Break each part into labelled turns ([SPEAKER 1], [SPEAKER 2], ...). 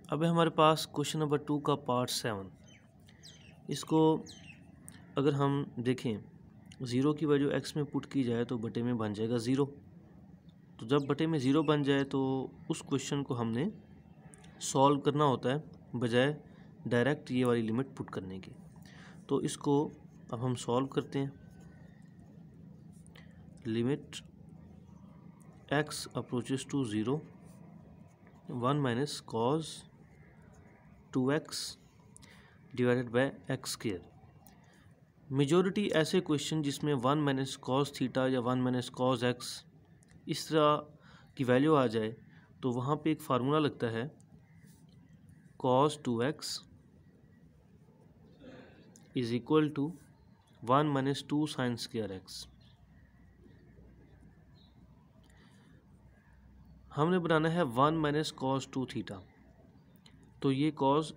[SPEAKER 1] अब है हमारे पास क्वेश्चन नंबर 2 का पार्ट 7। इसको अगर हम देखें, 0 की वैल्यू x में पुट की जाए तो बटे में बन जाएगा 0। तो जब बटे में 0 बन जाए तो उस क्वेश्चन को हमने सॉल्व करना होता है बजाय डायरेक्ट ये वाली लिमिट पुट करने की। तो इसको अब हम सॉल्व करते हैं। Limit x approaches to 0, 1 minus cos 2x divided by X square. Majority ऐसे क्वेश्चन जिसमें 1 माइनस कॉस थीटा या 1 माइनस कॉस एक्स इस तरह की वैल्यू आ जाए तो वहाँ पे एक फार्मूला लगता है cos 2x is equal to 1 minus 2 sine square X. हमने बनाना है 1 माइनस कॉस 2 थीटा, तो ये कॉस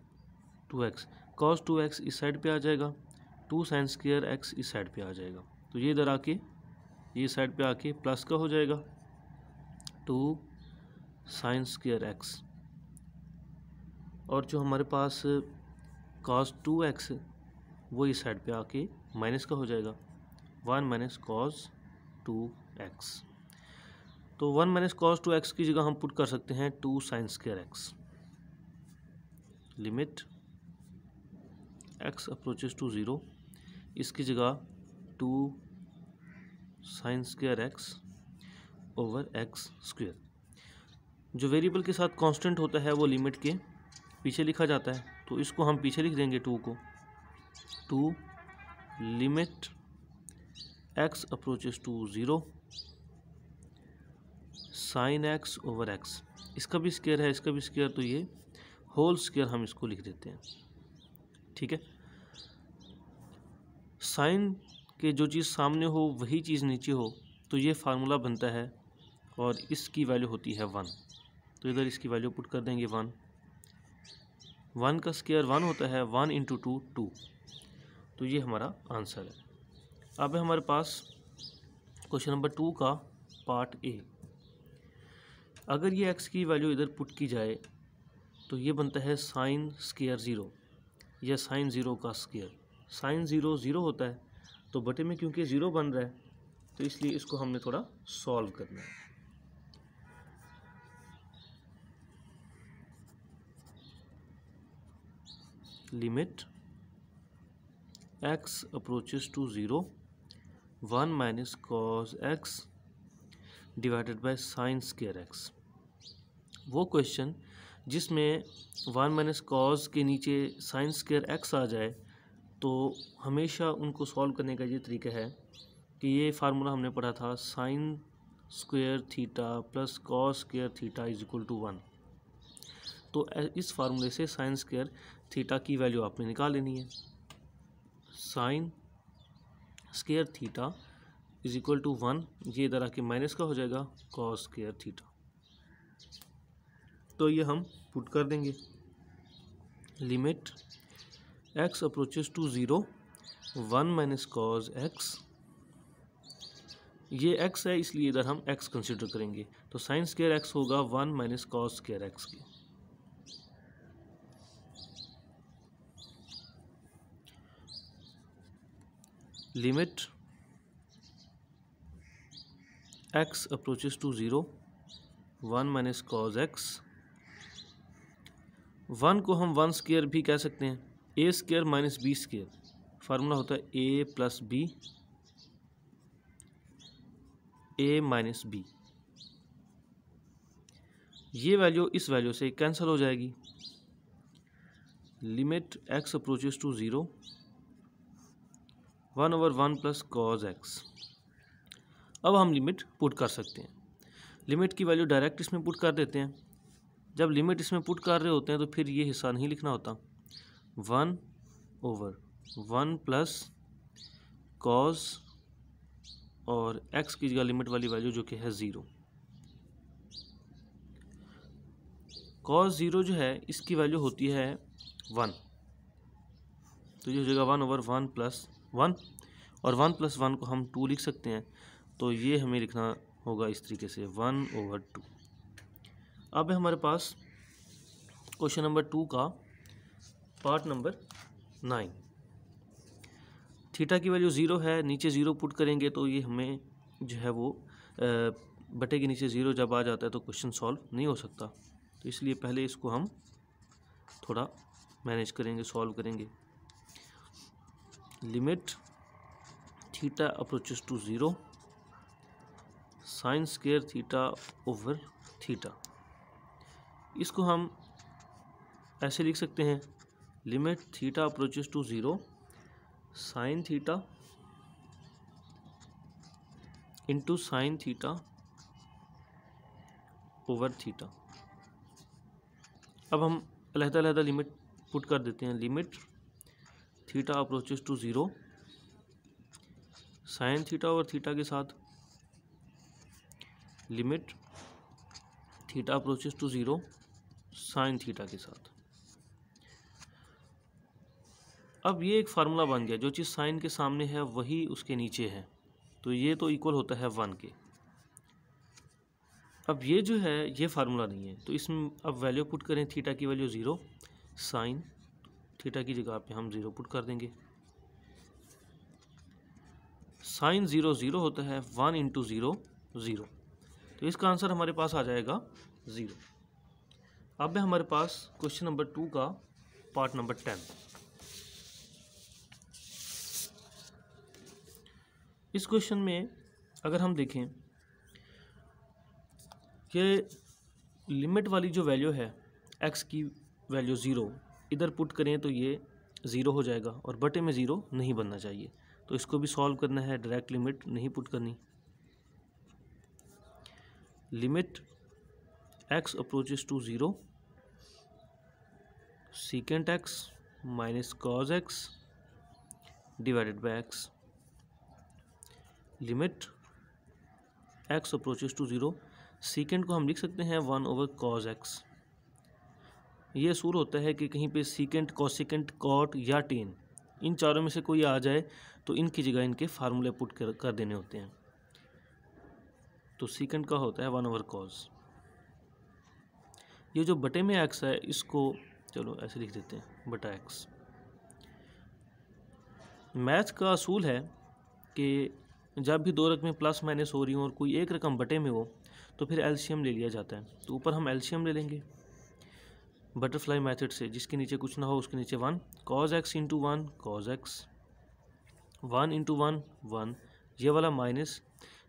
[SPEAKER 1] 2x इस साइड पे आ जाएगा, 2 साइन स्क्वायर एक्स इस साइड पे आ जाएगा। तो ये इधर आके ये साइड पे आके प्लस का हो जाएगा 2 साइन स्क्वायर एक्स, और जो हमारे पास कॉस 2x है वो इस साइड पे आके माइनस का हो जाएगा 1 माइनस कॉस 2x। तो 1 माइनस कॉस 2x की जगह हम पुट कर सकते हैं 2 sine square X. Limit x approaches to 0, इसकी जगह 2 sine square X over X square. जो वेरिएबल के साथ कांस्टेंट होता है वो लिमिट के पीछे लिखा जाता है, तो इसको हम पीछे लिख देंगे 2 को। 2 limit x approaches to 0 sine x over x. इसका भी स्क्वायर है, इसका भी स्क्वायर, तो ये होल स्क्वायर हम इसको लिख देते हैं। ठीक है, साइन के जो चीज़ सामने हो वही चीज़ नीचे हो, तो ये फार्मूला बनता है और इसकी वैल्यू होती है 1। तो इधर इसकी वैल्यू पुट कर देंगे 1। 1 का स्क्वायर 1 होता है, 1 इंटू 2 2। तो ये हमारा आंसर है। अब है हमारे पास क्वेश्चन नंबर 2 का पार्ट ए। अगर ये x की वैल्यू इधर पुट की जाए तो ये बनता है साइन स्क्वायर 0 या साइन 0 का स्क्वायर। साइन 0 0 होता है, तो बटे में क्योंकि 0 बन रहा है तो इसलिए इसको हमने थोड़ा सॉल्व करना है। Limit x approaches to 0, 1 minus cos x divided by sine square x। वो क्वेश्चन जिसमें 1 माइनस कॉस के नीचे साइन स्क्वायर x आ जाए तो हमेशा उनको सॉल्व करने का ये तरीका है कि ये फार्मूला हमने पढ़ा था, sine square theta plus cos square theta is equal to 1। तो इस फार्मूले से साइन स्क्वायर थीटा की वैल्यू आपने निकाल लेनी है। Sine square theta is equal to 1, ये इधर आके माइनस का हो जाएगा कॉस स्क्वायर थीटा। तो ये हम पुट कर देंगे। Limit x approaches to 0, 1 minus cos x। ये x है इसलिए इधर हम x कंसिडर करेंगे, तो साइन स्क्वायर x होगा 1 माइनस कॉस स्क्वायर x की। Limit x approaches to 0, 1 minus cos x। 1 को हम 1 स्क्वायर भी कह सकते हैं, a square minus B square. Formula होता है a plus B, a minus B. ये वैल्यू इस वैल्यू से कैंसिल हो जाएगी। Limit x approaches to 0, 1 over 1 plus cos x। अब हम लिमिट पुट कर सकते हैं। लिमिट की वैल्यू डायरेक्ट इसमें पुट कर देते हैं। जब लिमिट इसमें पुट कर रहे होते हैं तो फिर ये हिस्सा नहीं लिखना होता। 1 ओवर 1 प्लस कॉस और x की जगह लिमिट वाली वैल्यू जो कि है 0। कॉस 0 जो है इसकी वैल्यू होती है 1, तो ये हो जाएगा 1 ओवर 1 प्लस 1, और 1 प्लस 1 को हम 2 लिख सकते हैं, तो ये हमें लिखना होगा इस तरीके से 1 ओवर 2। अब है हमारे पास क्वेश्चन नंबर 2 का पार्ट नंबर 9। थीटा की वैल्यू 0 है, नीचे 0 पुट करेंगे तो ये हमें जो है वो बटे के नीचे 0 जब आ जाता है तो क्वेश्चन सॉल्व नहीं हो सकता। तो इसलिए पहले इसको हम थोड़ा मैनेज करेंगे, सॉल्व करेंगे। Limit theta approaches to 0 sine square theta over theta. इसको हम ऐसे लिख सकते हैं, limit theta approaches to 0 sine theta into sine theta over theta. अब हम अलग-अलग लिमिट पुट कर देते हैं। Limit theta approaches to 0 sine theta over theta के साथ, limit theta approaches to 0 sine theta के साथ। अब ये एक फार्मूला बन गया, जो चीज़ साइन के सामने है वही उसके नीचे है, तो ये तो इक्वल होता है 1 के। अब ये जो है ये फार्मूला नहीं है, तो इसमें अब वैल्यू पुट करें, थीटा की वैल्यू 0, साइन थीटा की जगह पे हम 0 पुट कर देंगे। साइन 0 0 होता है, 1 इंटू 0 0, तो इसका आंसर हमारे पास आ जाएगा 0। अब है हमारे पास क्वेश्चन नंबर 2 का पार्ट नंबर 10। इस क्वेश्चन में अगर हम देखें कि लिमिट वाली जो वैल्यू है x की वैल्यू 0 इधर पुट करें तो ये 0 हो जाएगा और बटे में 0 नहीं बनना चाहिए, तो इसको भी सॉल्व करना है। डायरेक्ट लिमिट नहीं पुट करनी। Limit x approaches to 0 secant x minus cos x divided by x। Limit x approaches to 0, secant को हम लिख सकते हैं 1 ओवर कॉज x। ये असूल होता है कि कहीं पे सीकेंट, कोसिकेंट, कॉट या टेन, इन चारों में से कोई आ जाए तो इनकी जगह इनके फार्मूले पुट कर देने होते हैं। तो सीकेंट का होता है 1 ओवर कॉज। ये जो बटे में x है इसको चलो ऐसे लिख देते हैं, बटा x। मैथ का असूल है कि जब भी दो रकमें प्लस माइनस हो रही हो और कोई एक रकम बटे में हो तो फिर एलसीएम ले लिया जाता है। तो ऊपर हम एलसीएम ले लेंगे बटरफ्लाई मेथड से, जिसके नीचे कुछ ना हो उसके नीचे 1, cos x into 1 cos x, 1 into 1 1, ये वाला minus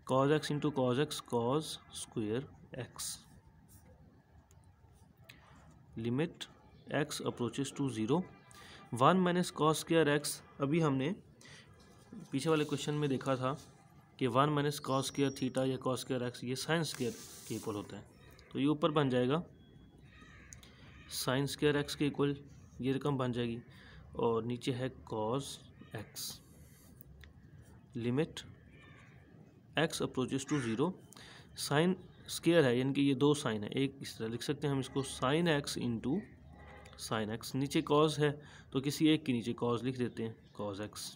[SPEAKER 1] cos x into cos x cos square x। Limit x approaches to 0 1 minus cos square x। अभी हमने पीछे वाले क्वेश्चन में देखा था कि 1 माइनस कॉस स्क्वायर थीटा या कॉस स्क्वायर x ये साइन स्क्वायर के इक्वल होता है, तो ये ऊपर बन जाएगा साइन स्क्वायर x के इक्वल, ये रकम बन जाएगी, और नीचे है cos x। Limit x approaches to 0 sine square है, यानी कि ये दो साइन है, एक इस तरह लिख सकते हैं हम इसको, sine x into sine x। नीचे कॉस है तो किसी एक के नीचे कॉस लिख देते हैं, cos x।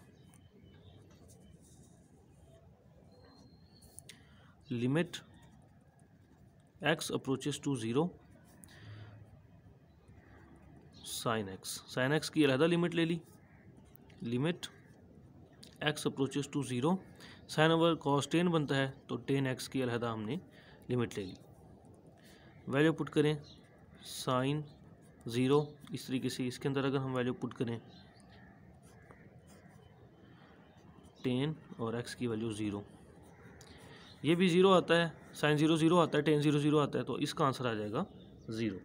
[SPEAKER 1] Limit x approaches to 0 sine x की अलहदा लिमिट ले ली। Limit x approaches to 0 sine over cos 10 बनता है, तो 10x की अलहदा हमने लिमिट ले ली। वैल्यू पुट करें, साइन 0 इस तरीके से, इसके अंदर अगर हम वैल्यू पुट करें 10 और x की वैल्यू 0, ये भी 0 आता है, साइन 0 0 आता है, टेन 0 0 आता है, तो इसका आंसर आ जाएगा 0।